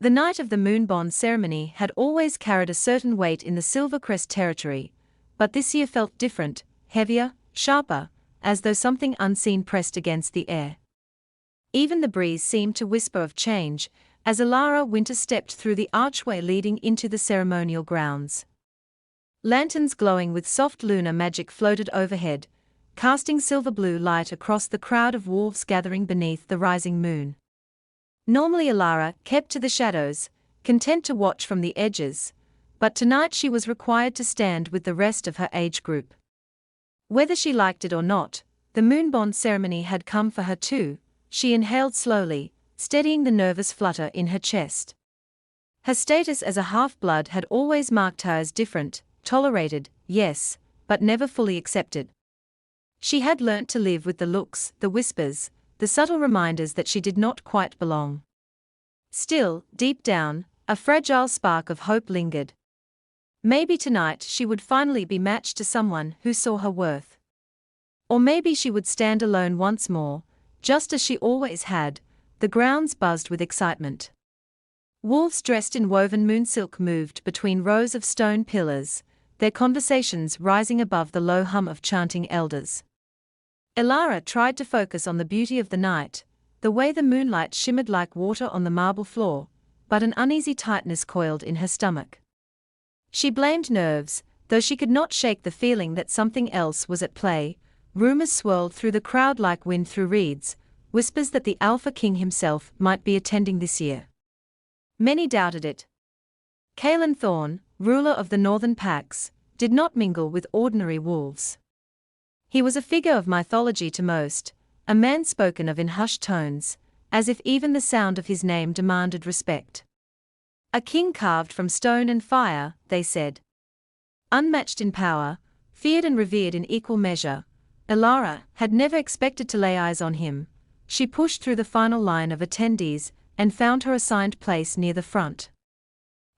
The night of the Moonbond Ceremony had always carried a certain weight in the Silvercrest territory, but this year felt different, heavier, sharper, as though something unseen pressed against the air. Even the breeze seemed to whisper of change, as Elara Wynter stepped through the archway leading into the ceremonial grounds. Lanterns glowing with soft lunar magic floated overhead, casting silver-blue light across the crowd of wolves gathering beneath the rising moon. Normally Elara kept to the shadows, content to watch from the edges, but tonight she was required to stand with the rest of her age group. Whether she liked it or not, the Moonbond ceremony had come for her too. She inhaled slowly, steadying the nervous flutter in her chest. Her status as a half-blood had always marked her as different, tolerated, yes, but never fully accepted. She had learnt to live with the looks, the whispers, the subtle reminders that she did not quite belong. Still, deep down, a fragile spark of hope lingered. Maybe tonight she would finally be matched to someone who saw her worth. Or maybe she would stand alone once more, just as she always had. The grounds buzzed with excitement. Wolves dressed in woven moonsilk moved between rows of stone pillars, their conversations rising above the low hum of chanting elders. Elara tried to focus on the beauty of the night, the way the moonlight shimmered like water on the marble floor, but an uneasy tightness coiled in her stomach. She blamed nerves, though she could not shake the feeling that something else was at play. Rumors swirled through the crowd like wind through reeds, whispers that the Alpha King himself might be attending this year. Many doubted it. Kaelan Thorne, ruler of the Northern Packs, did not mingle with ordinary wolves. He was a figure of mythology to most, a man spoken of in hushed tones, as if even the sound of his name demanded respect. A king carved from stone and fire, they said. Unmatched in power, feared and revered in equal measure, Elara had never expected to lay eyes on him. She pushed through the final line of attendees and found her assigned place near the front.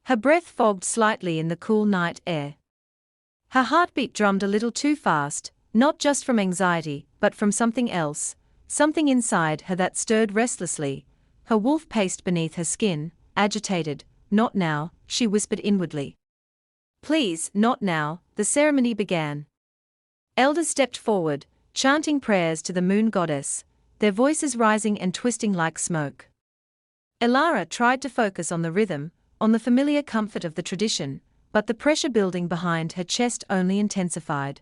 Her breath fogged slightly in the cool night air. Her heartbeat drummed a little too fast, not just from anxiety, but from something else, something inside her that stirred restlessly. Her wolf paced beneath her skin, agitated. Not now, she whispered inwardly. Please, not now. The ceremony began. Elders stepped forward, chanting prayers to the moon goddess, their voices rising and twisting like smoke. Elara tried to focus on the rhythm, on the familiar comfort of the tradition, but the pressure building behind her chest only intensified.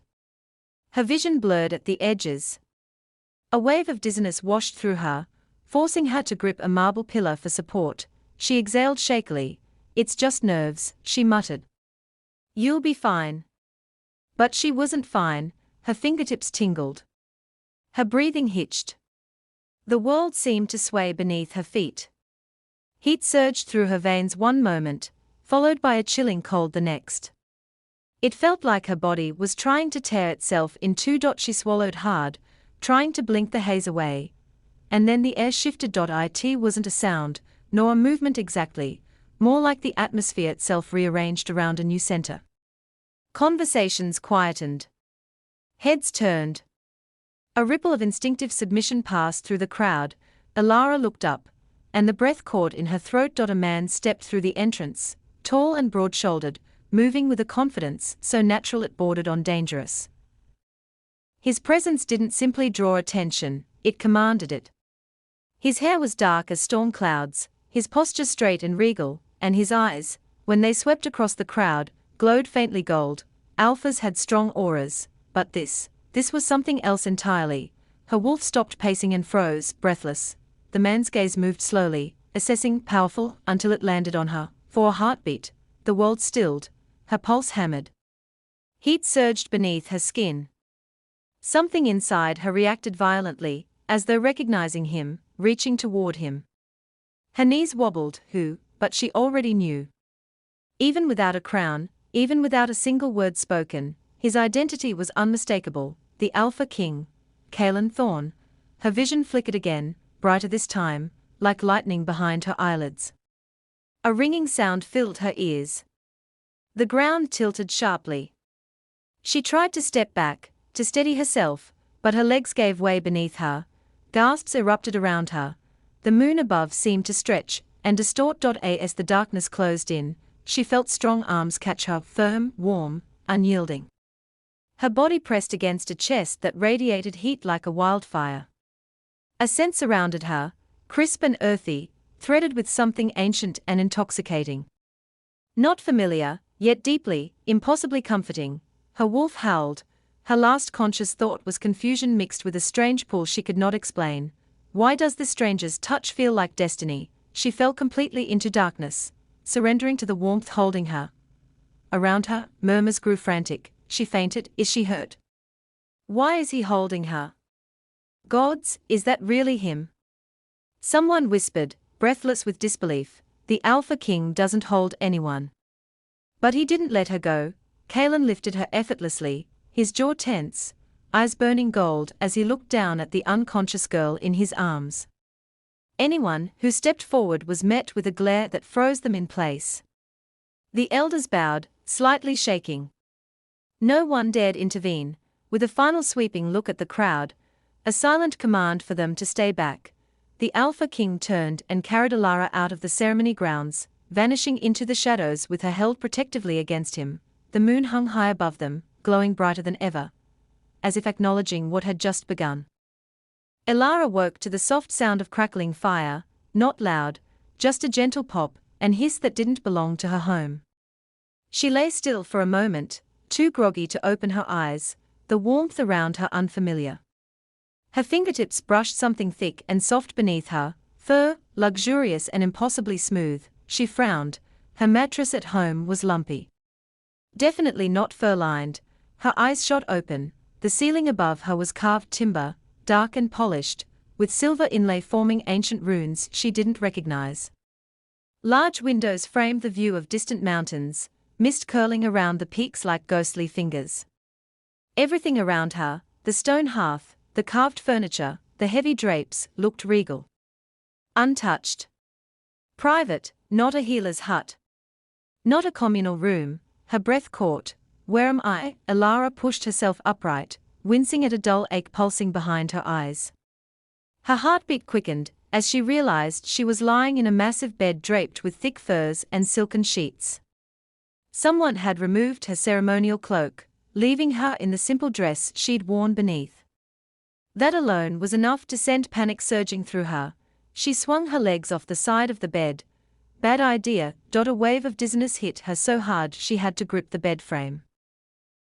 Her vision blurred at the edges. A wave of dizziness washed through her, forcing her to grip a marble pillar for support. She exhaled shakily. It's just nerves, she muttered. You'll be fine. But she wasn't fine. Her fingertips tingled. Her breathing hitched. The world seemed to sway beneath her feet. Heat surged through her veins one moment, followed by a chilling cold the next. It felt like her body was trying to tear itself in two. She swallowed hard, trying to blink the haze away. And then the air shifted. It wasn't a sound, nor a movement exactly, more like the atmosphere itself rearranged around a new center. Conversations quietened. Heads turned. A ripple of instinctive submission passed through the crowd. Elara looked up, and the breath caught in her throat. A man stepped through the entrance, tall and broad-shouldered, moving with a confidence so natural it bordered on dangerous. His presence didn't simply draw attention, it commanded it. His hair was dark as storm clouds, his posture straight and regal, and his eyes, when they swept across the crowd, glowed faintly gold. Alphas had strong auras, but this was something else entirely. Her wolf stopped pacing and froze, breathless. The man's gaze moved slowly, assessing, powerful, until it landed on her. For a heartbeat, the world stilled. Her pulse hammered. Heat surged beneath her skin. Something inside her reacted violently, as though recognizing him, reaching toward him. Her knees wobbled, but she already knew. Even without a crown, even without a single word spoken, his identity was unmistakable, the Alpha King, Kaelan Thorne. Her vision flickered again, brighter this time, like lightning behind her eyelids. A ringing sound filled her ears. The ground tilted sharply. She tried to step back, to steady herself, but her legs gave way beneath her. Gasps erupted around her. The moon above seemed to stretch, and distort. As the darkness closed in, she felt strong arms catch her, firm, warm, unyielding. Her body pressed against a chest that radiated heat like a wildfire. A scent surrounded her, crisp and earthy, threaded with something ancient and intoxicating. Not familiar, yet deeply, impossibly comforting. Her wolf howled. Her last conscious thought was confusion mixed with a strange pull she could not explain. Why does this stranger's touch feel like destiny? She fell completely into darkness, surrendering to the warmth holding her. Around her, murmurs grew frantic. She fainted. Is she hurt? Why is he holding her? Gods, is that really him? Someone whispered, breathless with disbelief. The Alpha King doesn't hold anyone. But he didn't let her go. Kaelan lifted her effortlessly, his jaw tense, eyes burning gold as he looked down at the unconscious girl in his arms. Anyone who stepped forward was met with a glare that froze them in place. The elders bowed, slightly shaking. No one dared intervene. With a final sweeping look at the crowd, a silent command for them to stay back, the Alpha King turned and carried Elara out of the ceremony grounds, vanishing into the shadows with her held protectively against him. The moon hung high above them, glowing brighter than ever, as if acknowledging what had just begun. Elara woke to the soft sound of crackling fire, not loud, just a gentle pop and hiss that didn't belong to her home. She lay still for a moment, too groggy to open her eyes, the warmth around her unfamiliar. Her fingertips brushed something thick and soft beneath her, fur, luxurious and impossibly smooth. She frowned. Her mattress at home was lumpy. Definitely not fur-lined. Her eyes shot open. The ceiling above her was carved timber, dark and polished, with silver inlay forming ancient runes she didn't recognize. Large windows framed the view of distant mountains, mist curling around the peaks like ghostly fingers. Everything around her, the stone hearth, the carved furniture, the heavy drapes, looked regal. Untouched. Private, not a healer's hut. Not a communal room. Her breath caught. Where am I? Elara pushed herself upright, wincing at a dull ache pulsing behind her eyes. Her heartbeat quickened as she realized she was lying in a massive bed draped with thick furs and silken sheets. Someone had removed her ceremonial cloak, leaving her in the simple dress she'd worn beneath. That alone was enough to send panic surging through her. She swung her legs off the side of the bed. Bad idea. A wave of dizziness hit her so hard she had to grip the bed frame.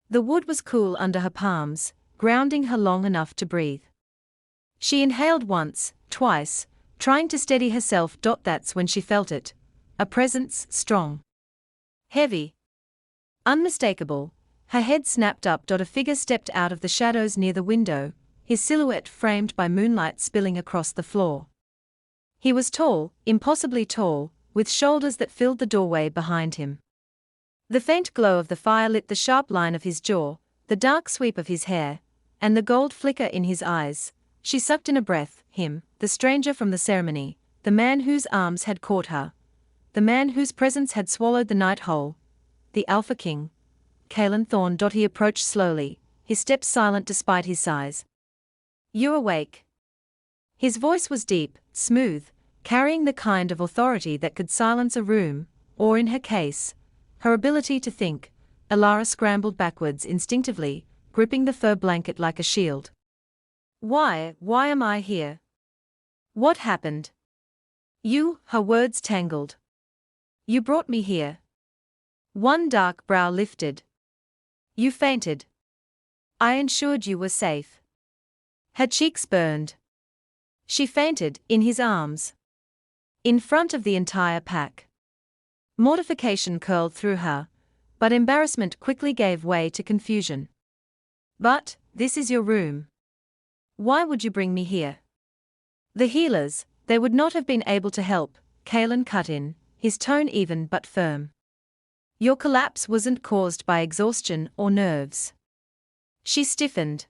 The wood was cool under her palms, grounding her long enough to breathe. She inhaled once, twice, trying to steady herself. That's when she felt it. A presence, strong, heavy, unmistakable. Her head snapped up. A figure stepped out of the shadows near the window, his silhouette framed by moonlight spilling across the floor. He was tall, impossibly tall, with shoulders that filled the doorway behind him. The faint glow of the fire lit the sharp line of his jaw, the dark sweep of his hair, and the gold flicker in his eyes. She sucked in a breath. Him, the stranger from the ceremony, the man whose arms had caught her, the man whose presence had swallowed the night whole, the Alpha King, Kaelan Thorne. He approached slowly, his steps silent despite his size. "You're awake." His voice was deep, smooth, carrying the kind of authority that could silence a room, or in her case, her ability to think. Elara scrambled backwards instinctively, gripping the fur blanket like a shield. Why am I here? What happened? You, her words tangled. You brought me here. One dark brow lifted. You fainted. I ensured you were safe. Her cheeks burned. She fainted, in his arms. In front of the entire pack. Mortification curled through her, but embarrassment quickly gave way to confusion. But, this is your room. Why would you bring me here? The healers, they would not have been able to help, Kaelan cut in, his tone even but firm. Your collapse wasn't caused by exhaustion or nerves. She stiffened.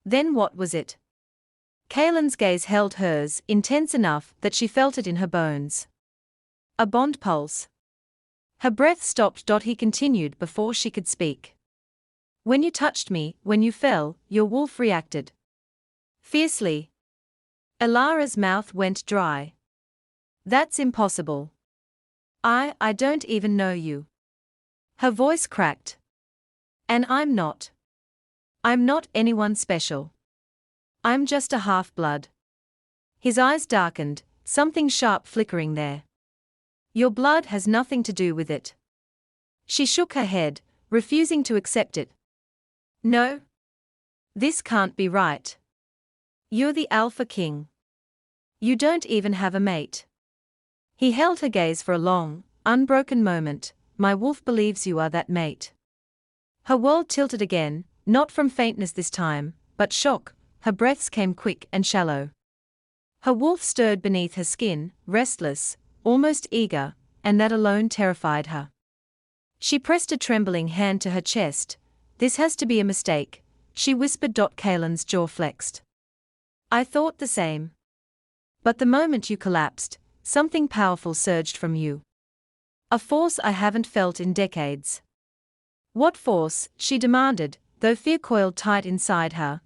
Then what was it? Kaelan's gaze held hers, intense enough that she felt it in her bones. A bond pulse. Her breath stopped. He continued before she could speak. When you touched me, when you fell, your wolf reacted. Fiercely. Elara's mouth went dry. That's impossible. I don't even know you. Her voice cracked. And I'm not. I'm not anyone special. I'm just a half-blood. His eyes darkened, something sharp flickering there. Your blood has nothing to do with it. She shook her head, refusing to accept it. No. This can't be right. You're the Alpha King. You don't even have a mate. He held her gaze for a long, unbroken moment. My wolf believes you are that mate. Her world tilted again, not from faintness this time, but shock. Her breaths came quick and shallow. Her wolf stirred beneath her skin, restless, almost eager, and that alone terrified her. She pressed a trembling hand to her chest. This has to be a mistake, she whispered. Kaelan's jaw flexed. I thought the same. But the moment you collapsed, something powerful surged from you. A force I haven't felt in decades. What force? She demanded, though fear coiled tight inside her.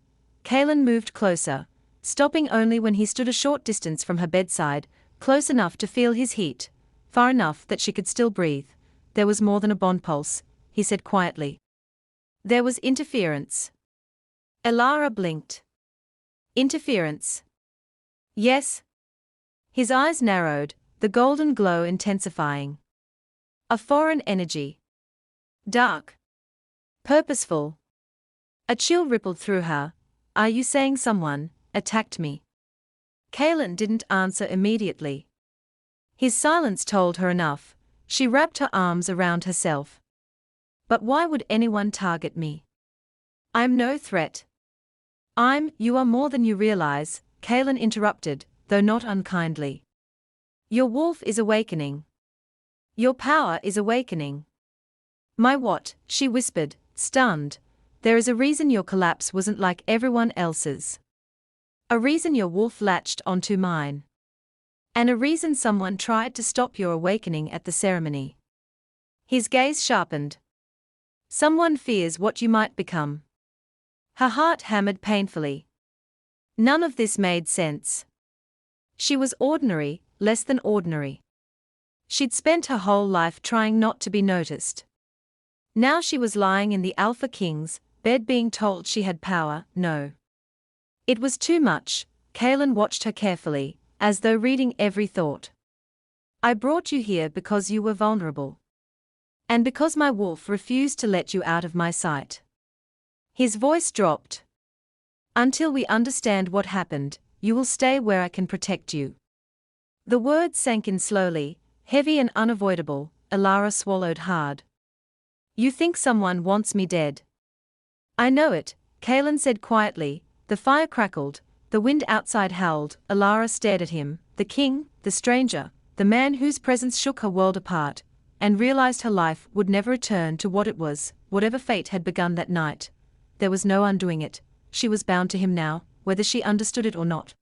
Kaelan moved closer, stopping only when he stood a short distance from her bedside, close enough to feel his heat, far enough that she could still breathe. There was more than a bond pulse, he said quietly. There was interference. Elara blinked. Interference. Yes. His eyes narrowed, the golden glow intensifying. A foreign energy. Dark. Purposeful. A chill rippled through her. Are you saying someone attacked me? Kaelan didn't answer immediately. His silence told her enough. She wrapped her arms around herself. But why would anyone target me? I'm no threat. You are more than you realize, Kaelan interrupted, though not unkindly. Your wolf is awakening. Your power is awakening. My what? She whispered, stunned. There is a reason your collapse wasn't like everyone else's. A reason your wolf latched onto mine. And a reason someone tried to stop your awakening at the ceremony. His gaze sharpened. Someone fears what you might become. Her heart hammered painfully. None of this made sense. She was ordinary, less than ordinary. She'd spent her whole life trying not to be noticed. Now she was lying in the Alpha King's bed being told she had power. No. It was too much. Kaelan watched her carefully, as though reading every thought. I brought you here because you were vulnerable. And because my wolf refused to let you out of my sight. His voice dropped. Until we understand what happened, you will stay where I can protect you. The words sank in slowly, heavy and unavoidable. Elara swallowed hard. You think someone wants me dead? I know it, Kaelan said quietly. The fire crackled, the wind outside howled. Elara stared at him, the king, the stranger, the man whose presence shook her world apart, and realized her life would never return to what it was. Whatever fate had begun that night, there was no undoing it. She was bound to him now, whether she understood it or not.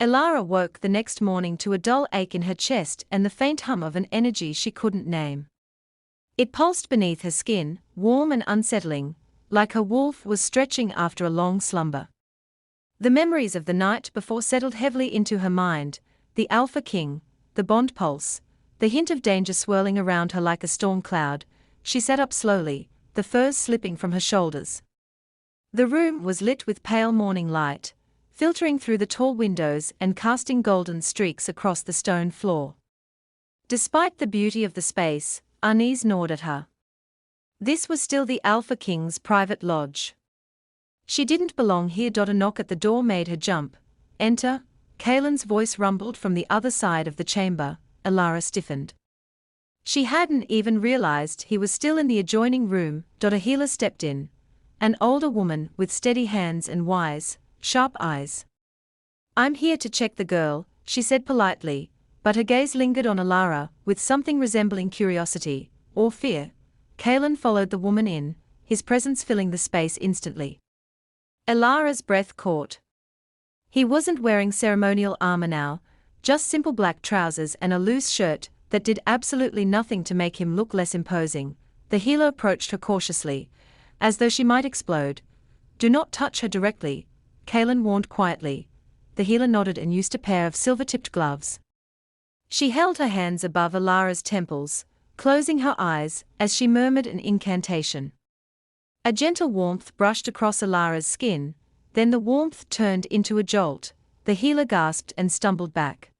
Elara woke the next morning to a dull ache in her chest and the faint hum of an energy she couldn't name. It pulsed beneath her skin, warm and unsettling, like her wolf was stretching after a long slumber. The memories of the night before settled heavily into her mind, the Alpha King, the bond pulse, the hint of danger swirling around her like a storm cloud. She sat up slowly, the furs slipping from her shoulders. The room was lit with pale morning light, filtering through the tall windows and casting golden streaks across the stone floor. Despite the beauty of the space, unease gnawed at her. This was still the Alpha King's private lodge. She didn't belong here. A knock at the door made her jump. Enter. Kaelan's voice rumbled from the other side of the chamber. Elara stiffened. She hadn't even realized he was still in the adjoining room. A healer stepped in. An older woman with steady hands and wise, sharp eyes. I'm here to check the girl, she said politely, but her gaze lingered on Elara with something resembling curiosity, or fear. Kaelan followed the woman in, his presence filling the space instantly. Elara's breath caught. He wasn't wearing ceremonial armor now, just simple black trousers and a loose shirt that did absolutely nothing to make him look less imposing. The healer approached her cautiously, as though she might explode. Do not touch her directly, Kaelan warned quietly. The healer nodded and used a pair of silver-tipped gloves. She held her hands above Elara's temples, closing her eyes as she murmured an incantation. A gentle warmth brushed across Elara's skin, then the warmth turned into a jolt. The healer gasped and stumbled back.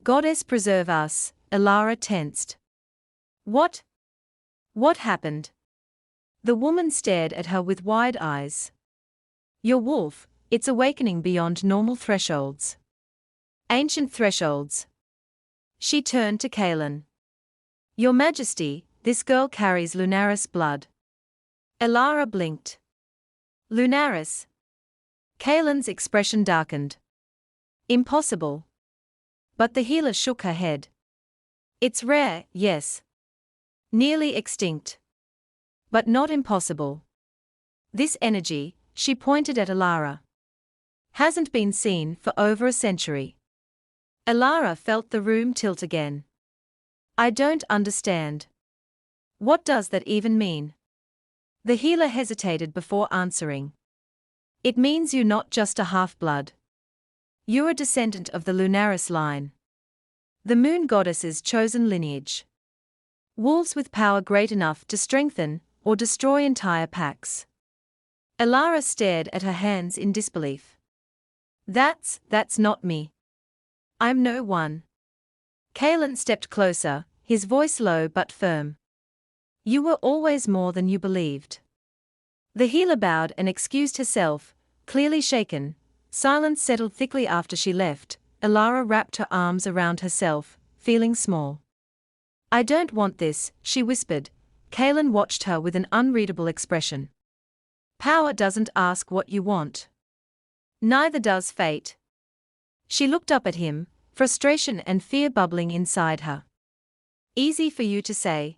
"Goddess preserve us," Elara tensed. "What? What happened?" The woman stared at her with wide eyes. "Your wolf, it's awakening beyond normal thresholds. Ancient thresholds." She turned to Kaelan. "Your Majesty, this girl carries Lunaris blood." Elara blinked. "Lunaris?" Kaelan's expression darkened. "Impossible." But the healer shook her head. "It's rare, yes. Nearly extinct. But not impossible. This energy," she pointed at Elara, "hasn't been seen for over a century." Elara felt the room tilt again. "I don't understand. What does that even mean?" The healer hesitated before answering. "It means you're not just a half-blood. You're a descendant of the Lunaris line. The moon goddess's chosen lineage. Wolves with power great enough to strengthen or destroy entire packs." Elara stared at her hands in disbelief. That's not me. I'm no one." Kaelan stepped closer, his voice low but firm. "You were always more than you believed." The healer bowed and excused herself, clearly shaken. Silence settled thickly after she left. Elara wrapped her arms around herself, feeling small. "I don't want this," she whispered. Kaelan watched her with an unreadable expression. "Power doesn't ask what you want. Neither does fate." She looked up at him, frustration and fear bubbling inside her. "Easy for you to say.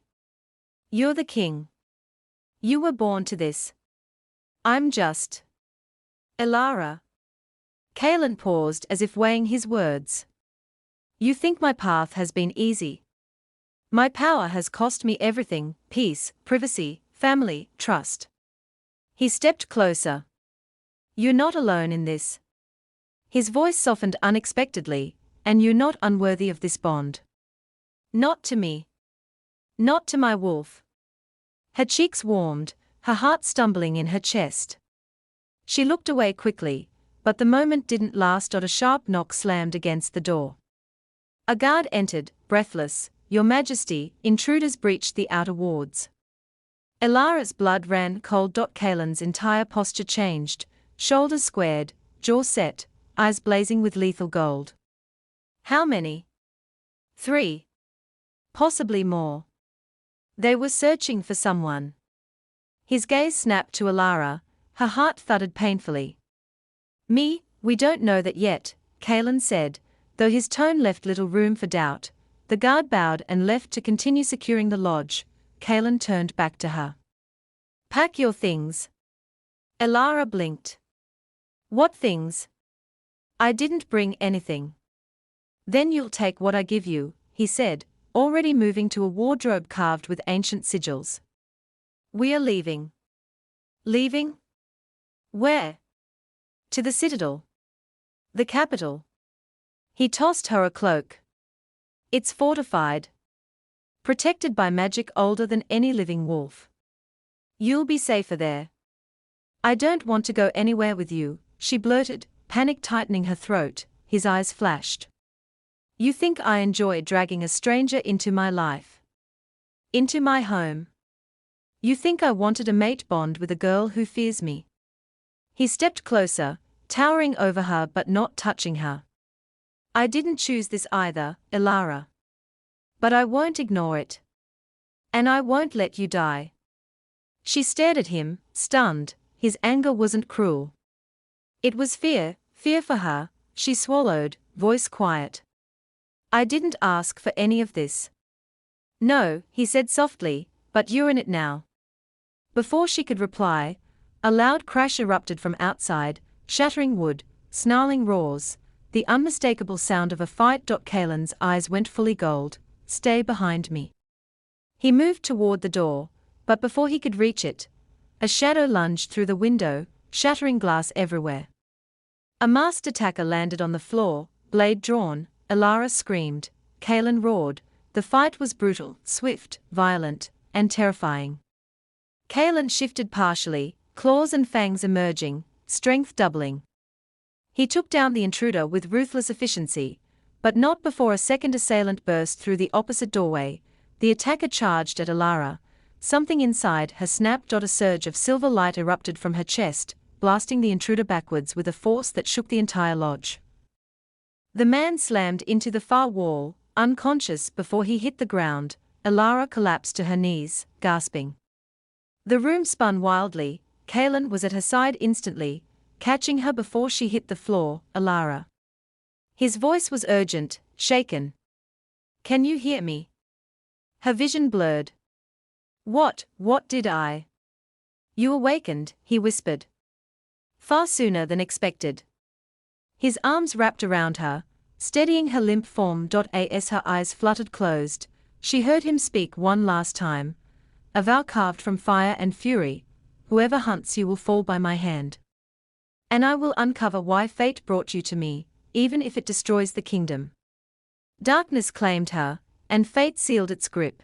You're the king. You were born to this. I'm just." "Elara." Kaelan paused as if weighing his words. "You think my path has been easy? My power has cost me everything: peace, privacy, family, trust." He stepped closer. "You're not alone in this." His voice softened unexpectedly. "And you're not unworthy of this bond. Not to me. Not to my wolf." Her cheeks warmed, her heart stumbling in her chest. She looked away quickly, but the moment didn't last. A sharp knock slammed against the door. A guard entered, breathless. "Your Majesty, intruders breached the outer wards." Elara's blood ran cold. Kaelan's entire posture changed, shoulders squared, jaw set, eyes blazing with lethal gold. "How many?" "3. Possibly more. They were searching for someone." His gaze snapped to Elara. Her heart thudded painfully. "Me, we don't know that yet," Kaelan said, though his tone left little room for doubt. The guard bowed and left to continue securing the lodge. Kaelan turned back to her. "Pack your things." Elara blinked. "What things? I didn't bring anything." "Then you'll take what I give you," he said, already moving to a wardrobe carved with ancient sigils. "We are leaving." "Leaving? Where?" "To the Citadel. The capital." He tossed her a cloak. "It's fortified. Protected by magic older than any living wolf. You'll be safer there." "I don't want to go anywhere with you," she blurted, panic tightening her throat. His eyes flashed. "You think I enjoy dragging a stranger into my life? Into my home? You think I wanted a mate bond with a girl who fears me?" He stepped closer, towering over her but not touching her. "I didn't choose this either, Elara. But I won't ignore it. And I won't let you die." She stared at him, stunned. His anger wasn't cruel. It was fear for her. She swallowed, voice quiet. "I didn't ask for any of this." "No," he said softly, "but you're in it now." Before she could reply, a loud crash erupted from outside, shattering wood, snarling roars, the unmistakable sound of a fight. Kaelan's eyes went fully gold. "Stay behind me." He moved toward the door, but before he could reach it, a shadow lunged through the window, shattering glass everywhere. A masked attacker landed on the floor, blade drawn. Elara screamed. Kaelan roared. The fight was brutal, swift, violent, and terrifying. Kaelan shifted partially, claws and fangs emerging, strength doubling. He took down the intruder with ruthless efficiency, but not before a second assailant burst through the opposite doorway. The attacker charged at Elara. Something inside her snapped. A surge of silver light erupted from her chest, blasting the intruder backwards with a force that shook the entire lodge. The man slammed into the far wall, unconscious before he hit the ground. Elara collapsed to her knees, gasping. The room spun wildly. Kaelan was at her side instantly, catching her before she hit the floor. Elara. His voice was urgent, shaken. Can you hear me? Her vision blurred. What did I? You awakened, he whispered. Far sooner than expected. His arms wrapped around her, steadying her limp form. As her eyes fluttered closed, she heard him speak one last time. A vow carved from fire and fury. Whoever hunts you will fall by my hand. And I will uncover why fate brought you to me, even if it destroys the kingdom. Darkness claimed her, and fate sealed its grip.